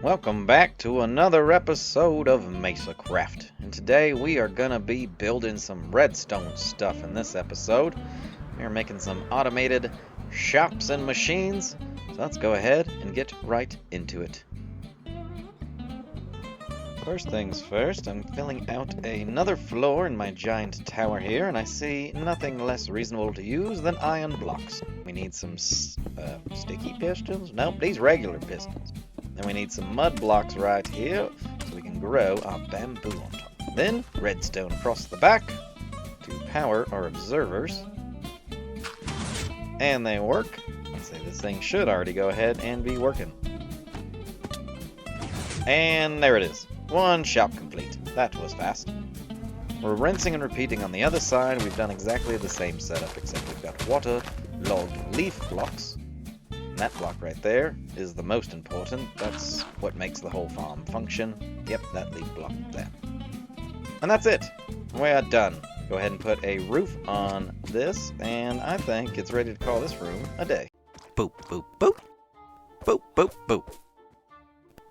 Welcome back to another episode of Mesacraft. And today we are gonna be building some redstone stuff in this episode. We are making some automated shops and machines. So let's go ahead and get right into it. First things first, I'm filling out another floor in my giant tower here, and I see nothing less reasonable to use than iron blocks. We need some sticky pistons? Nope, these regular pistons. Then we need some mud blocks right here, so we can grow our bamboo on top. Then redstone across the back to power our observers. And they work. Let's say this thing should already go ahead and be working. And there it is. One shop complete. That was fast. We're rinsing and repeating on the other side. We've done exactly the same setup, except we've got water, log, leaf blocks. And that block right there is the most important. That's what makes the whole farm function. Yep, that leaf block there. And that's it. We are done. Go ahead and put a roof on this, and I think it's ready to call this room a day. Boop, boop, boop. Boop, boop, boop.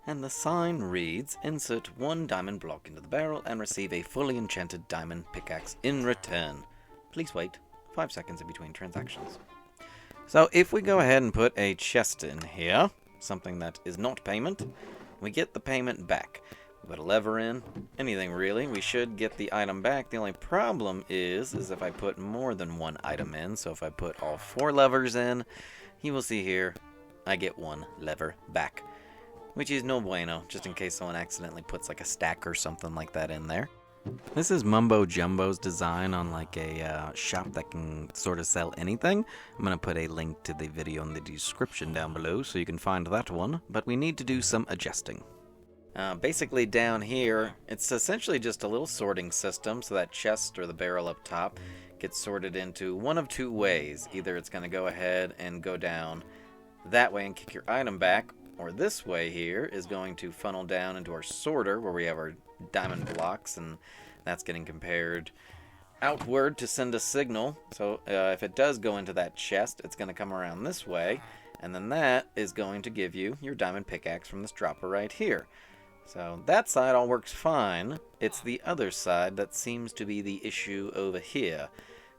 And the sign reads, insert one diamond block into the barrel and receive a fully enchanted diamond pickaxe in return. Please wait 5 seconds in between transactions. So if we go ahead and put a chest in here, something that is not payment, we get the payment back. We put a lever in, anything really, we should get the item back. The only problem is if I put more than one item in, so if I put all 4 levers in, you will see here, I get 1 lever back. Which is no bueno, just in case someone accidentally puts like a stack or something like that in there. This is Mumbo Jumbo's design on like a shop that can sort of sell anything. I'm going to put a link to the video in the description down below so you can find that one, but we need to do some adjusting. Basically down here, it's essentially just a little sorting system, so that chest or the barrel up top gets sorted into one of 2 ways. Either it's going to go ahead and go down that way and kick your item back, or this way here is going to funnel down into our sorter where we have our diamond blocks, and that's getting compared outward to send a signal. So if it does go into that chest, it's going to come around this way, and then that is going to give you your diamond pickaxe from this dropper right here. So that side all works fine. It's the other side that seems to be the issue over here,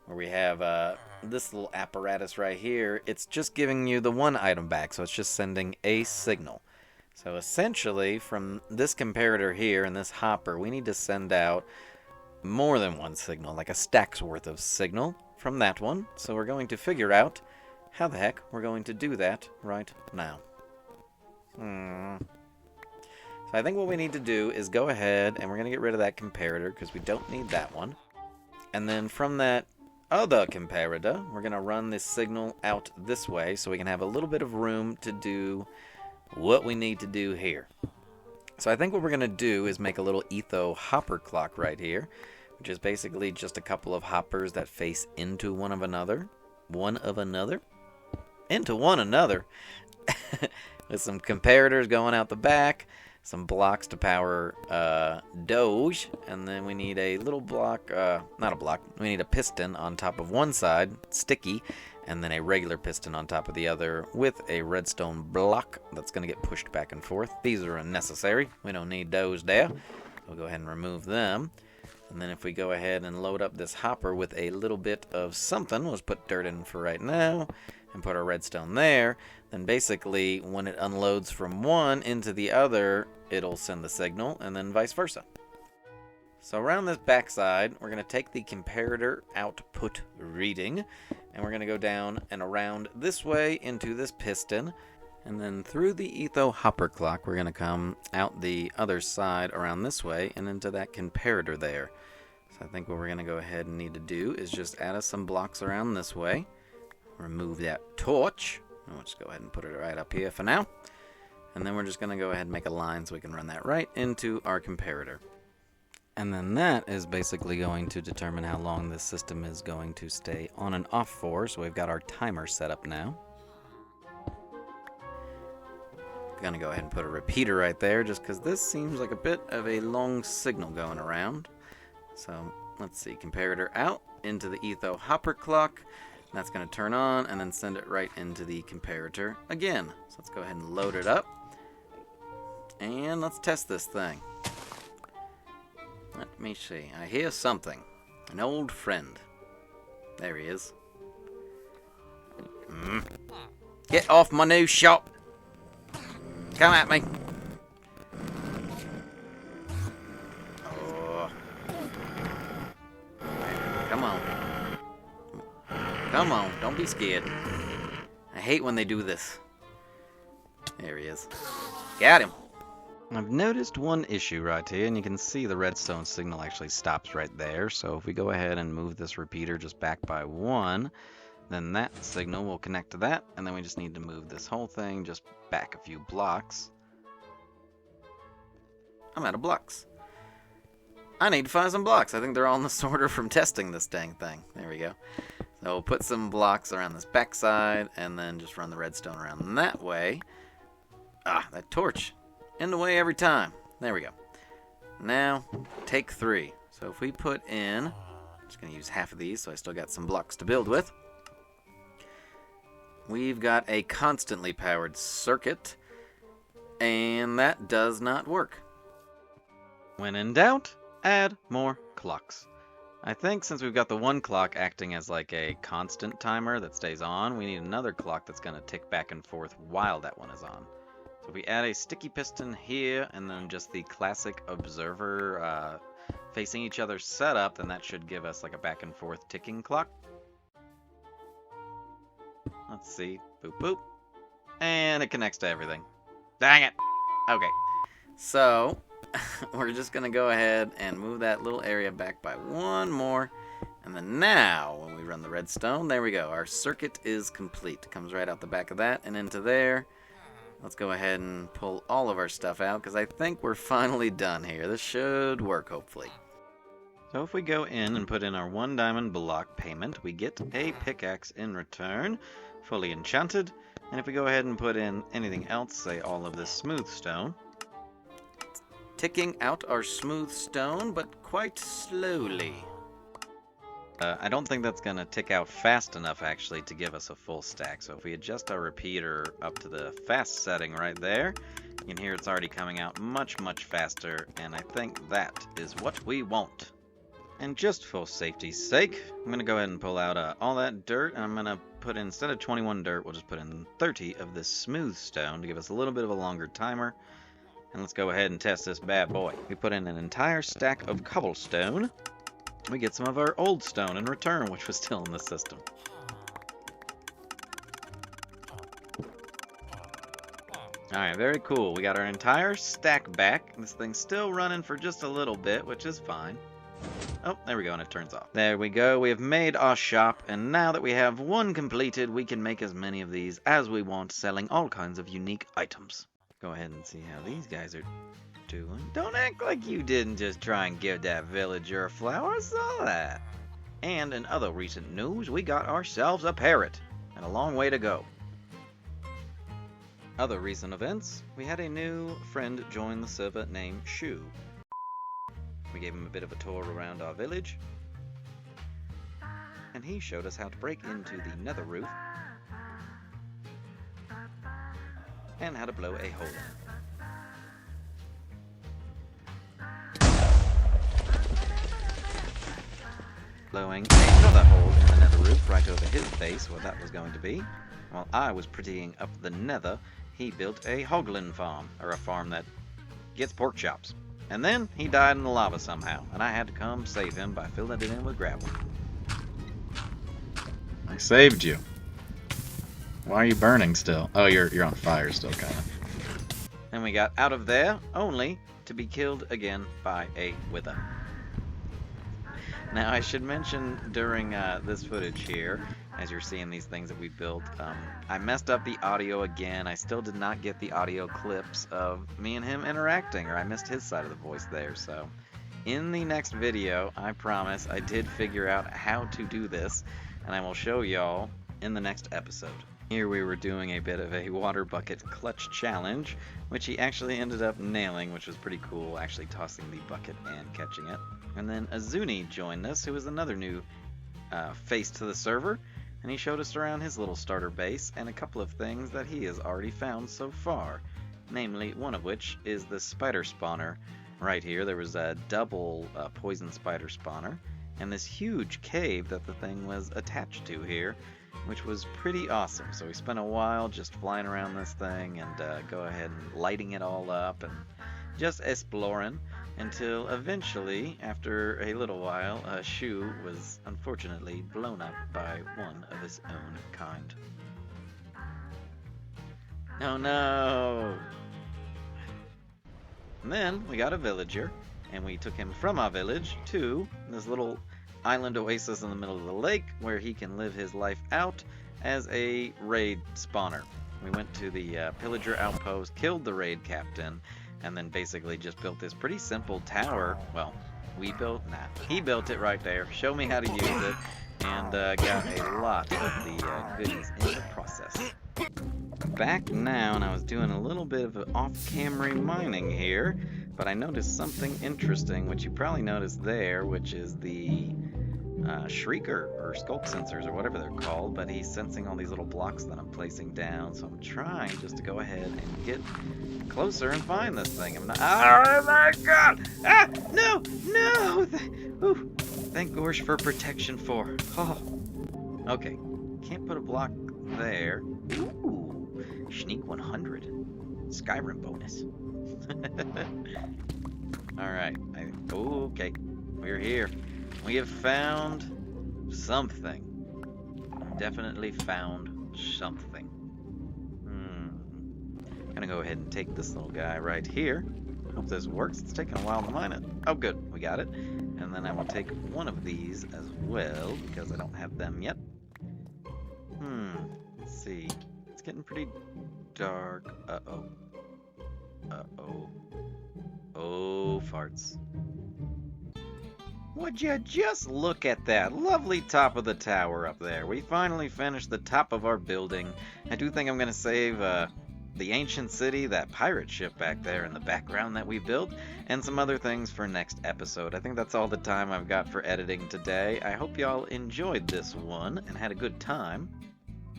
where we have this little apparatus right here. It's just giving you the 1 item back, so it's just sending a signal. So essentially, from this comparator here and this hopper, we need to send out more than 1 signal, like a stack's worth of signal from that one. So we're going to figure out how the heck we're going to do that right now. So I think what we need to do is go ahead and we're going to get rid of that comparator because we don't need that one. And then from that other comparator, we're going to run this signal out this way so we can have a little bit of room to do what we need to do here. So I think what we're going to do is make a little etho hopper clock right here, which is basically just a couple of hoppers that face into one another, with some comparators going out the back, some blocks to power Doge, and then we need a little block, not a block, we need a piston on top of one side, sticky, and then a regular piston on top of the other with a redstone block that's going to get pushed back and forth. These are unnecessary. We don't need those there. We'll go ahead and remove them. And then if we go ahead and load up this hopper with a little bit of something, let's put dirt in for right now, and put our redstone there, then basically when it unloads from one into the other, it'll send the signal, and then vice versa. So around this backside, we're going to take the comparator output reading, and we're going to go down and around this way into this piston, and then through the etho hopper clock, we're going to come out the other side around this way and into that comparator there. So I think what we're going to go ahead and need to do is just add us some blocks around this way. Remove that torch. We'll just go ahead and put it right up here for now. And then we're just going to go ahead and make a line so we can run that right into our comparator. And then that is basically going to determine how long this system is going to stay on and off for. So we've got our timer set up now. I'm going to go ahead and put a repeater right there just because this seems like a bit of a long signal going around. So let's see, comparator out into the etho hopper clock. That's going to turn on and then send it right into the comparator again. So let's go ahead and load it up. And let's test this thing. Let me see. I hear something. An old friend. There he is. Get off my new shop. Come at me. Oh. Come on. Come on. Don't be scared. I hate when they do this. There he is. Got him. I've noticed one issue right here, and you can see the redstone signal actually stops right there. So if we go ahead and move this repeater just back by 1, then that signal will connect to that, and then we just need to move this whole thing just back a few blocks. I'm out of blocks. I need to find some blocks. I think they're all in this order from testing this dang thing. There we go. So we'll put some blocks around this backside, and then just run the redstone around that way. Ah, that torch. In the way every time. There we go. Now, take 3. So if we put in... I'm just going to use half of these, so I still got some blocks to build with. We've got a constantly powered circuit, and that does not work. When in doubt, add more clocks. I think since we've got the one clock acting as like a constant timer that stays on, we need another clock that's going to tick back and forth while that one is on. So if we add a sticky piston here, and then just the classic observer facing each other setup, then that should give us like a back and forth ticking clock. Let's see. Boop, boop. And it connects to everything. Dang it! Okay. So, we're just going to go ahead and move that little area back by 1 more. And then now, when we run the redstone, there we go. Our circuit is complete. It comes right out the back of that and into there. Let's go ahead and pull all of our stuff out, because I think we're finally done here. This should work, hopefully. So if we go in and put in our 1 diamond block payment, we get a pickaxe in return, fully enchanted. And if we go ahead and put in anything else, say all of this smooth stone. Ticking out our smooth stone, but quite slowly. I don't think that's going to tick out fast enough, actually, to give us a full stack. So if we adjust our repeater up to the fast setting right there, you can hear it's already coming out much, much faster. And I think that is what we want. And just for safety's sake, I'm going to go ahead and pull out all that dirt. And I'm going to put in, instead of 21 dirt, we'll just put in 30 of this smooth stone to give us a little bit of a longer timer. And let's go ahead and test this bad boy. We put in an entire stack of cobblestone. We get some of our old stone in return, which was still in the system. Alright, very cool. We got our entire stack back. This thing's still running for just a little bit, which is fine. Oh, there we go, and it turns off. There we go. We have made our shop, and now that we have 1 completed, we can make as many of these as we want, selling all kinds of unique items. Go ahead and see how these guys are doing. Don't act like you didn't just try and give that villager a flower. I saw that. And in other recent news, we got ourselves a parrot, and a long way to go. Other recent events, we had a new friend join the server named Shu. We gave him a bit of a tour around our village, and he showed us how to break into the nether roof and how to blow a hole in. Blowing another hole in the nether roof right over his base, where that was going to be. While I was prettying up the nether, he built a hoglin farm, or a farm that gets pork chops. And then he died in the lava somehow, and I had to come save him by filling it in with gravel. I saved you. Why are you burning still? Oh, you're on fire still, kind of. And we got out of there only to be killed again by a wither. Now, I should mention during this footage here, as you're seeing these things that we built, I messed up the audio again. I still did not get the audio clips of me and him interacting, or I missed his side of the voice there. So, in the next video, I promise I did figure out how to do this, and I will show y'all in the next episode. Here we were doing a bit of a water bucket clutch challenge, which he actually ended up nailing, which was pretty cool, actually tossing the bucket and catching it. And then Azuni joined us, who is another new face to the server, and he showed us around his little starter base and a couple of things that he has already found so far. namely one of which is the spider spawner. Right here, there was a double poison spider spawner, and this huge cave that the thing was attached to here, which was pretty awesome. So we spent a while just flying around this thing and go ahead and lighting it all up and just exploring until eventually, after a little while, Shu was unfortunately blown up by one of his own kind. Oh no! And then we got a villager, and we took him from our village to this little island oasis in the middle of the lake where he can live his life out as a raid spawner. We went to the pillager outpost, killed the raid captain, and then basically just built this pretty simple tower. Well, he built it right there. Show me how to use it, and got a lot of the goodies in the process. Back now, and I was doing a little bit of off-camera mining here, but I noticed something interesting, which you probably noticed there, which is the shrieker or skulk sensors or whatever they're called, but he's sensing all these little blocks that I'm placing down, so I'm trying just to go ahead and get closer and find this thing. I'm not. Oh my god! Ah! No! No! Thank Gorsh for protection 4. Oh. Okay. Can't put a block there. Ooh. Sneak 100. Skyrim bonus. Alright. Okay. We're here. We have found something. Definitely found something. Gonna go ahead and take this little guy right here. Hope this works. It's taking a while to mine it. Oh, good. We got it. And then I will take one of these as well, because I don't have them yet. Let's see. It's getting pretty dark. Uh-oh. Uh-oh. Oh, farts. Would you just look at that lovely top of the tower up there. We finally finished the top of our building. I do think I'm going to save the ancient city, that pirate ship back there in the background that we built, and some other things for next episode. I think that's all the time I've got for editing today. I hope y'all enjoyed this one and had a good time.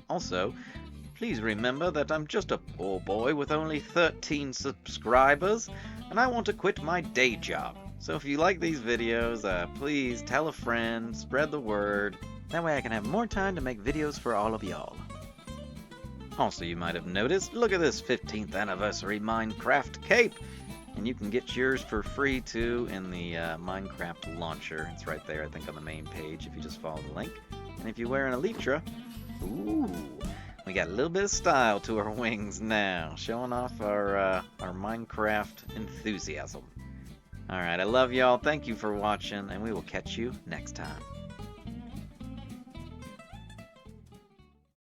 Also, please remember that I'm just a poor boy with only 13 subscribers, and I want to quit my day job. So if you like these videos, please tell a friend, spread the word. That way I can have more time to make videos for all of y'all. Also, you might have noticed, look at this 15th anniversary Minecraft cape. And you can get yours for free too in the Minecraft launcher. It's right there, I think, on the main page if you just follow the link. And if you wear an Elytra, ooh, we got a little bit of style to our wings now, showing off our Minecraft enthusiasm. Alright, I love y'all, thank you for watching, and we will catch you next time.